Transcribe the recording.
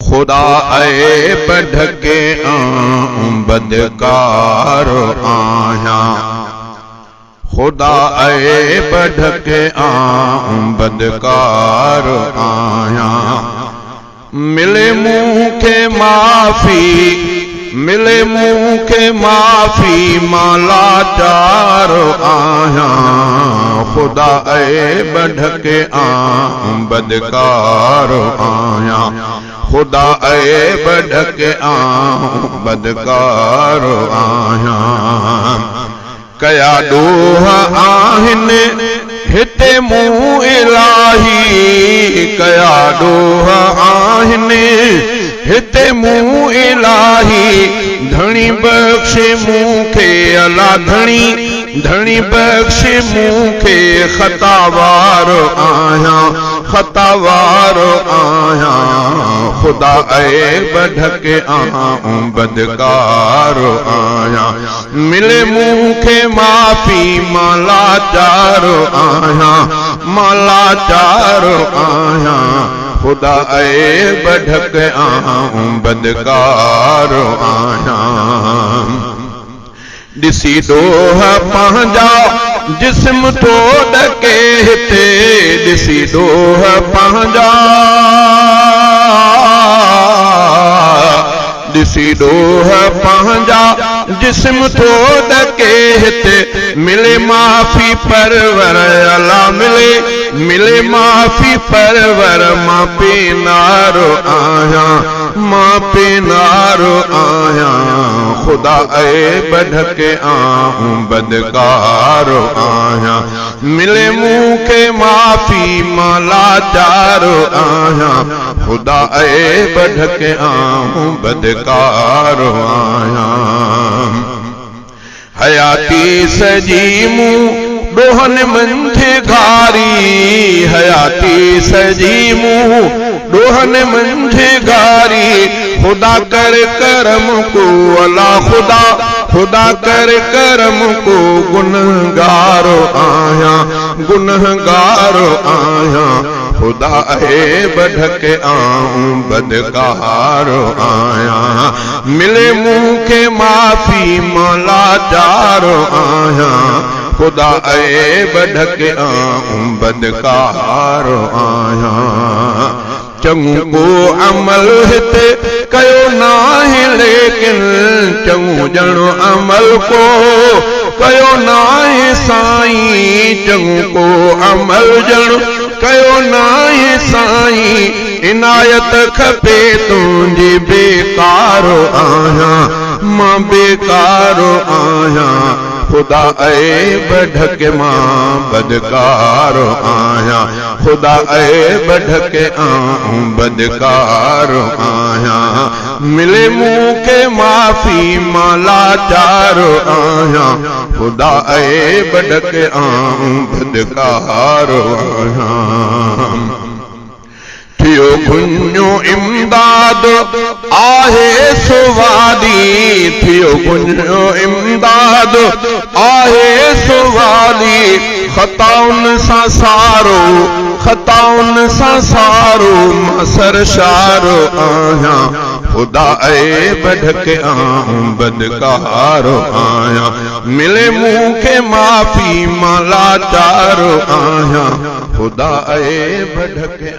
खुदा ऐब ढके बदकार आया, खुदा ऐब ढके बदकार आया। मिले मुंह के माफी, मिले मुंह के माफी माला चार आया। खुदा ऐब ढके बदकार आया, खुदा ऐब ढके बदकार आया। कया डोह आहिन हिते मुंह इलाही, कया डोह आहिन हिते मुंह इलाही। धणी बख्शे मुंह के अला धणी, धणी बख्शे मुंह के खतावार आया, खतावार आया। खुदा ऐब ढके बदकार आया। मिले मुंह के माफी माला चार आया, माला चार आया। खुदा ऐब ढके बदकार आया। दिसी डोह पंहिंजा जिस्म तो ढके हिते, दिसी डोह पंहिंजा, दिसी डोह पंहिंजा जिस्म तो ढके हिते। मिले माफी परवर अला मिले, मिले माफी परवर। मां पे नारो आया, मां पे नारो आया। खुदा ऐब ढके बदकार आया। मिले मुंह के माफी माला चार आया। खुदा ऐब ढके बदकार आया। हयाती सजी मुंह डोहन मंझे घारी, हयाती सजी मुंह डोहन मंझे घारी। खुदा कर करम को अला खुदा, खुदा कर करम को। गुनहगार आया, गुनहगार आया। खुदा ऐब ढके बदकार आया। मिले मुंह के माफी माला चार आया। खुदा ऐब ढके बदकार आया। चंगू को अमल हिते कयो नाहे लेकिन, चंगू जणो अमल को कयो नाहे साईं। चंगू को अमल जणो कयो नाहे साईं। इनायत खपे तुंहिंजी बेकार आया, मां बेकार आया। खुदा ऐब ढके मां बदकार आया। खुदा ऐब ढके बदकार आया। मिले मुंह के माफी माला चार आया। खुदा ऐब ढके बदकार आया। थियो गुंजो इमदाद आहे सुवाली, थियो गुंजो इमदाद आहे सुवाली। खताउन सां सारो, खताउन सां सारो। मां सरशार आया। खुदा ऐब ढके बदकार आया। मिले मुंह के माफी माला चार आया। खुदा ऐब ढके